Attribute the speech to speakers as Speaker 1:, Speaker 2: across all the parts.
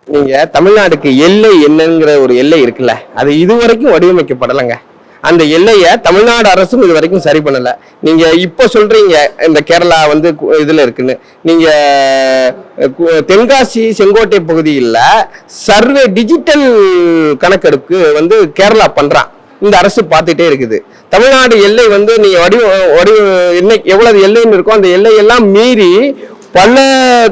Speaker 1: நீங்க தமிழ்நாடுக்கு எல்லை என்னங்கிற ஒரு எல்லை இருக்குல்ல, அது இதுவரைக்கும் வடிவமைக்கப்படலைங்க. அந்த எல்லையை தமிழ்நாடு அரசும் இது வரைக்கும் சரி பண்ணல. நீங்க இப்ப சொல்றீங்க இந்த கேரளா வந்து இதுல இருக்குன்னு. நீங்க தென்காசி செங்கோட்டை பகுதியில் சர்வே டிஜிட்டல் கணக்கெடுப்பு வந்து கேரளா பண்றான். இந்த அரசு பார்த்துட்டே இருக்குது. தமிழ்நாடு எல்லை வந்து நீங்க என்ன எவ்வளவு எல்லைன்னு இருக்கோ அந்த எல்லையெல்லாம் மீறி பல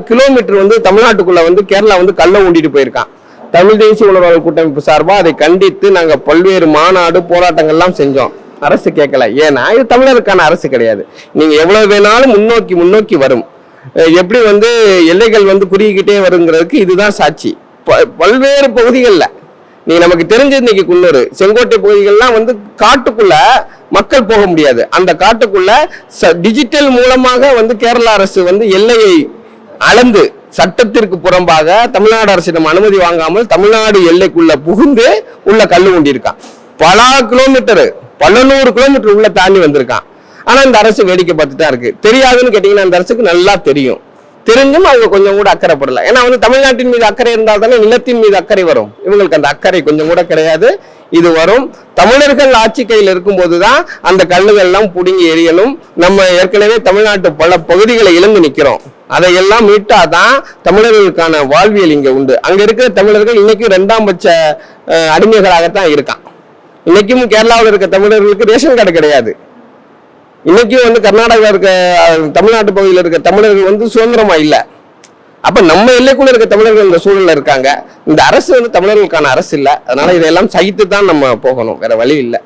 Speaker 1: கிலோமீட்டர் வந்து தமிழ்நாட்டுக்குள்ள வந்து கேரளா வந்து கல்ல ஊண்டிட்டு போயிருக்கான். தமிழ் தேசிய உணர்வாளர் கூட்டமைப்பு சார்பா அதை கண்டித்து நாங்க பல்வேறு மாநாடு போராட்டங்கள்லாம் செஞ்சோம். அரசு கேட்கல. ஏன்னா இது தமிழருக்கான அரசு கிடையாது. நீங்க எவ்வளவு வேணாலும் முன்னோக்கி வரும். எப்படி வந்து எல்லைகள் வந்து குறுகிக்கிட்டே வருங்கிறதுக்கு இதுதான் சாட்சி. பல்வேறு பகுதிகளில் நீ நமக்கு தெரிஞ்சது இன்னைக்கு குன்னூர் செங்கோட்டை பகுதிகள்லாம் வந்து காட்டுக்குள்ள மக்கள் போக முடியாது. அந்த காட்டுக்குள்ள டிஜிட்டல் மூலமாக வந்து கேரள அரசு வந்து எல்லையை அளந்து சட்டத்திற்கு புறம்பாக தமிழ்நாடு அரசிடம் அனுமதி வாங்காமல் தமிழ்நாடு எல்லைக்குள்ள புகுந்து உள்ள கல்லு கொண்டிருக்கான். பல கிலோமீட்டர், பல 100 கிலோமீட்டர் உள்ள தாண்டி வந்திருக்கான். ஆனா இந்த அரசு வேடிக்கை பார்த்துட்டா இருக்கு. தெரியாதுன்னு கேட்டீங்கன்னா அந்த அரசுக்கு நல்லா தெரியும். தெரிஞ்சும் அவங்க கொஞ்சம் கூட அக்கறைப்படல. ஏன்னா வந்து தமிழ்நாட்டின் மீது அக்கறை இருந்தால் தானே நிலத்தின் மீது அக்கறை வரும். இவங்களுக்கு அந்த அக்கறை கொஞ்சம் கூட கிடையாது. இது வரும் தமிழர்கள் ஆட்சி கையில் இருக்கும் போதுதான் அந்த கல்லுகள் எல்லாம் புடுங்கி எரியணும். நம்ம ஏற்கனவே தமிழ்நாட்டு பல பகுதிகளை இழந்து நிற்கிறோம். அதையெல்லாம் மீட்டாதான் தமிழர்களுக்கான வாழ்வியல் இங்க உண்டு. அங்க இருக்கிற தமிழர்கள் இன்னைக்கும் 2ஆம் பட்ச அடிமைகளாகத்தான் இருக்கான். இன்னைக்கும் கேரளாவில் இருக்க தமிழர்களுக்கு ரேஷன் கார்டு கிடையாது. இன்னைக்கும் வந்து கர்நாடகாவில் இருக்க தமிழ்நாட்டு பகுதியில் இருக்க தமிழர்கள் வந்து சுதந்திரமா இல்லை. அப்ப நம்ம எல்லைக்குள்ள இருக்க தமிழர்கள் இந்த சூழல்ல இருக்காங்க. இந்த அரசு வந்து தமிழர்களுக்கான அரசு இல்லை. அதனால இதையெல்லாம் சகித்து தான் நம்ம போகணும். வேற வழி இல்லை.